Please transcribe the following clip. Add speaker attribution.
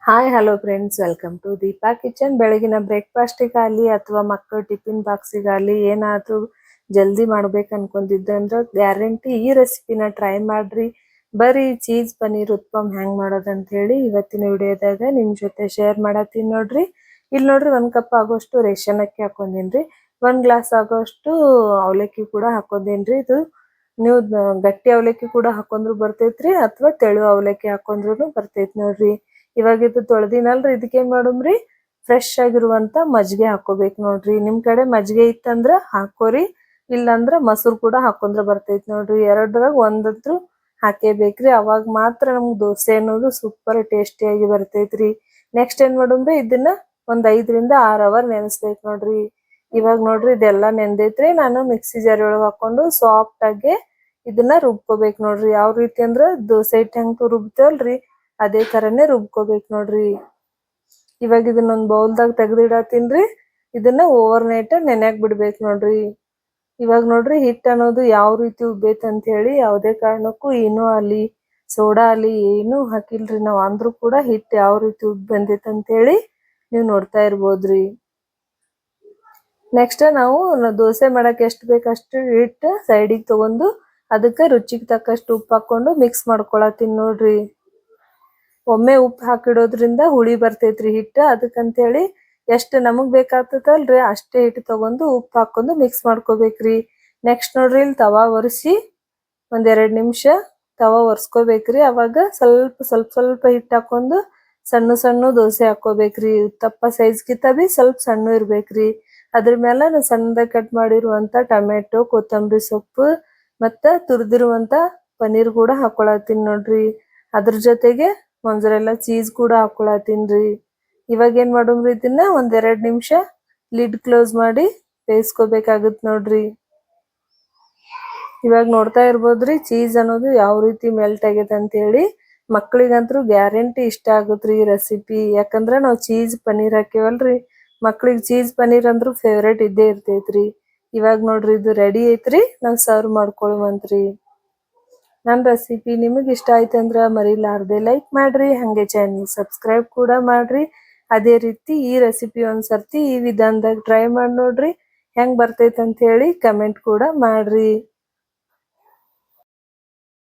Speaker 1: Hi hello friends, welcome to Deepa kitchen. ಬೆಳಗಿನ ಬ್ರೇಕ್ಫಾಸ್ಟಿಗಾಗಲಿ ಅಥವಾ ಮಕ್ಕಳ ಟಿಫಿನ್ ಬಾಕ್ಸಿಗಾಗಲಿ ಏನಾದರೂ ಜಲ್ದಿ ಮಾಡ್ಬೇಕು ಅನ್ಕೊಂಡಿದ್ದೆ ಅಂದ್ರೆ ಗ್ಯಾರಂಟಿ ಈ ರೆಸಿಪಿನ ಟ್ರೈ ಮಾಡ್ರಿ. ಬರೀ ಚೀಸ್ ಪನ್ನೀರ್ ಉತ್ಪಮ್ ಹೆಂಗೆ ಮಾಡೋದಂತ ಹೇಳಿ ಇವತ್ತಿನ ವಿಡಿಯೋದಾಗ ನಿಮ್ಮ ಜೊತೆ ಶೇರ್ ಮಾಡತ್ತೀನಿ ನೋಡ್ರಿ. ಇಲ್ಲಿ ನೋಡ್ರಿ 1 ಕಪ್ ಆಗೋಷ್ಟು ರೇಷನ್ ಅಕ್ಕಿ ಹಾಕೊಂಡಿನ್ರಿ. 1 ಗ್ಲಾಸ್ ಆಗೋಷ್ಟು ಅವಲಕ್ಕಿ ಕೂಡ ಹಾಕೊಂಡಿನ್ರಿ. ಇದು ನೀವು ಗಟ್ಟಿ ಅವಲಕ್ಕಿ ಕೂಡ ಹಾಕೊಂಡ್ರು ಬರ್ತೈತ್ರಿ ಅಥವಾ ತೆಳು ಅವಲಕ್ಕಿ ಹಾಕೊಂಡ್ರು ಬರ್ತೈತಿ ನೋಡ್ರಿ. ಇವಾಗ ಇದು ತೊಳೆದಿನಲ್ರಿ, ಇದಕ್ಕೇನ್ ಮಾಡುಮ್ರಿ, ಫ್ರೆಶ್ ಆಗಿರುವಂತ ಮಜ್ಜಿಗೆ ಹಾಕೋಬೇಕು ನೋಡ್ರಿ. ನಿಮ್ ಕಡೆ ಮಜ್ಜಿಗೆ ಇತ್ತಂದ್ರ ಹಾಕೋರಿ, ಇಲ್ಲಂದ್ರ ಮೊಸರು ಕೂಡ ಹಾಕೊಂಡ್ರ ಬರ್ತೈತಿ ನೋಡ್ರಿ. ಎರಡರಾಗ ಒಂದಂತ್ರು ಹಾಕೇಬೇಕ್ರಿ. ಅವಾಗ ಮಾತ್ರ ನಮ್ಗೆ ದೋಸೆ ಅನ್ನೋದು ಸೂಪರ್ ಟೇಸ್ಟಿಯಾಗಿ ಬರ್ತೈತ್ರಿ. ನೆಕ್ಸ್ಟ್ ಏನ್ ಮಾಡುಮ್ರಿ, ಇದನ್ನ ಒಂದ್ 5 ರಿಂದ 6 ಅವರ್ ನೆನೆಸ್ಬೇಕು ನೋಡ್ರಿ. ಇವಾಗ ನೋಡ್ರಿ ಇದೆಲ್ಲ ನೆಂದೈತ್ರಿ. ನಾನು ಮಿಕ್ಸಿ ಜಾರ್ ಒಳಗೆ ಹಾಕೊಂಡು ಸಾಫ್ಟ್ ಆಗಿ ಇದನ್ನ ರುಬ್ಕೋಬೇಕು ನೋಡ್ರಿ. ಯಾವ ರೀತಿ ಅಂದ್ರ ದೋಸೆ ಹಿಟ್ಟು ಹೆಂಗ್ ರುಬ್ತೇವಲ್ರಿ ಅದೇ ತರನೇ ರುಬ್ಕೋಬೇಕು ನೋಡ್ರಿ. ಇವಾಗ ಇದನ್ನೊಂದ್ ಬೌಲ್ದಾಗ ತೆಗ್ದಿಡತ್ತೀನ್ರಿ. ಇದನ್ನ ಓವರ್ ನೈಟ್ ನೆನ್ಯಾಕ್ ಬಿಡ್ಬೇಕು ನೋಡ್ರಿ. ಇವಾಗ ನೋಡ್ರಿ ಹಿಟ್ಟು ಅನ್ನೋದು ಯಾವ ರೀತಿ ಉಬ್ಬೈತೆ ಅಂತ ಹೇಳಿ ಯಾವುದೇ ಕಾರಣಕ್ಕೂ ಏನೂ ಅಲ್ಲಿ ಸೋಡಾ ಅಲ್ಲಿ ಏನೂ ಹಾಕಿಲ್ರಿ ನಾವ್, ಅಂದ್ರೂ ಕೂಡ ಹಿಟ್ಟು ಯಾವ ರೀತಿ ಉಬ್ಬ್ ಬಂದೈತೆ ಅಂತ ಹೇಳಿ ನೀವು ನೋಡ್ತಾ ಇರ್ಬೋದ್ರಿ. ನೆಕ್ಸ್ಟ್ ನಾವು ದೋಸೆ ಮಾಡಕ್ ಎಷ್ಟು ಬೇಕಷ್ಟು ಹಿಟ್ಟು ಸೈಡಿಗೆ ತಗೊಂಡು ಅದಕ್ಕೆ ರುಚಿಗೆ ತಕ್ಕಷ್ಟು ಉಪ್ಪು ಹಾಕೊಂಡು ಮಿಕ್ಸ್ ಮಾಡ್ಕೊಳತ್ತೀನಿ ನೋಡ್ರಿ. ಒಮ್ಮೆ ಉಪ್ಪು ಹಾಕಿಡೋದ್ರಿಂದ ಹುಳಿ ಬರ್ತೈತ್ರಿ ಹಿಟ್ಟು. ಅದಕ್ಕಂತೇಳಿ ಎಷ್ಟು ನಮಗ್ ಬೇಕಾಗ್ತದಲ್ರಿ ಅಷ್ಟೇ ಹಿಟ್ಟು ತಗೊಂಡು ಉಪ್ಪು ಹಾಕೊಂಡು ಮಿಕ್ಸ್ ಮಾಡ್ಕೋಬೇಕ್ರಿ. ನೆಕ್ಸ್ಟ್ ನೋಡ್ರಿ ಇಲ್ಲಿ ತವಾ ಒರೆಸಿ 1-2 ನಿಮಿಷ ತವಾ ಒರೆಸ್ಕೋಬೇಕ್ರಿ. ಅವಾಗ ಸ್ವಲ್ಪ ಹಿಟ್ಟು ಹಾಕೊಂಡು ಸಣ್ಣ ಸಣ್ಣ ದೋಸೆ ಹಾಕೋಬೇಕ್ರಿ. ತಪ್ಪ ಸೈಜ್ಗಿಂತ ಬಿ ಸ್ವಲ್ಪ ಸಣ್ಣ ಇರ್ಬೇಕ್ರಿ. ಅದ್ರ ಮೇಲೆ ನಾನು ಸಣ್ಣದಾಗಿ ಕಟ್ ಮಾಡಿರುವಂತ ಟೊಮೆಟೊ, ಕೊತ್ತಂಬರಿ ಸೊಪ್ಪು ಮತ್ತ ತುರಿದಿರುವಂತ ಪನ್ನೀರ್ ಕೂಡ ಹಾಕೊಳತ್ತೀನಿ ನೋಡ್ರಿ. ಅದ್ರ ಜೊತೆಗೆ ಮೊಸರೆಲ್ಲ ಚೀಸ್ ಕೂಡ ಹಾಕೊಳತ್ತೀನ್ರಿ. ಇವಾಗ ಏನ್ ಮಾಡುಮ್ರಿ, ಇದನ್ನ 1-2 ನಿಮಿಷ ಲಿಡ್ ಕ್ಲೋಸ್ ಮಾಡಿ ಬೇಯಿಸ್ಕೋಬೇಕಾಗತ್ ನೋಡ್ರಿ. ಇವಾಗ ನೋಡ್ತಾ ಇರ್ಬೋದ್ರಿ ಚೀಸ್ ಅನ್ನೋದು ಯಾವ ರೀತಿ ಮೆಲ್ಟ್ ಆಗೈತೆ ಅಂತ ಹೇಳಿ. ಮಕ್ಳಿಗಂತೂ ಗ್ಯಾರಂಟಿ ಇಷ್ಟ ಆಗುತ್ರಿ ಈ ರೆಸಿಪಿ. ಯಾಕಂದ್ರ ನಾವು ಚೀಸ್ ಪನ್ನೀರ್ ಹಾಕೇವಲ್ರಿ, ಮಕ್ಳಿಗೆ ಚೀಸ್ ಪನ್ನೀರ್ ಅಂದ್ರೂ ಫೇವ್ರೇಟ್ ಇದ್ದೇ ಇರ್ತೈತ್ರಿ. ಇವಾಗ ನೋಡ್ರಿ ಇದು ರೆಡಿ ಐತ್ರಿ, ನಾವು ಸರ್ವ್ ಮಾಡ್ಕೊಳುವಂತ್ರಿ. ನನ್ನ ರೆಸಿಪಿ ನಿಮಗೆ ಇಷ್ಟ ಆಯ್ತಂದ್ರ ಮರಿಲಾರ್ದೆ ಲೈಕ್ ಮಾಡ್ರಿ, ಹಾಗೆ ಚಾನಲ್ ಸಬ್ಸ್ಕ್ರೈಬ್ ಕೂಡ ಮಾಡ್ರಿ. ಅದೇ ರೀತಿ ಈ ರೆಸಿಪಿ ಒಂದ್ಸರ್ತಿ ಈ ವಿಧಾನದಾಗ ಟ್ರೈ ಮಾಡಿ ನೋಡ್ರಿ, ಹೆಂಗ್ ಬರ್ತೈತೆ ಅಂತ ಹೇಳಿ ಕಮೆಂಟ್ ಕೂಡ ಮಾಡ್ರಿ.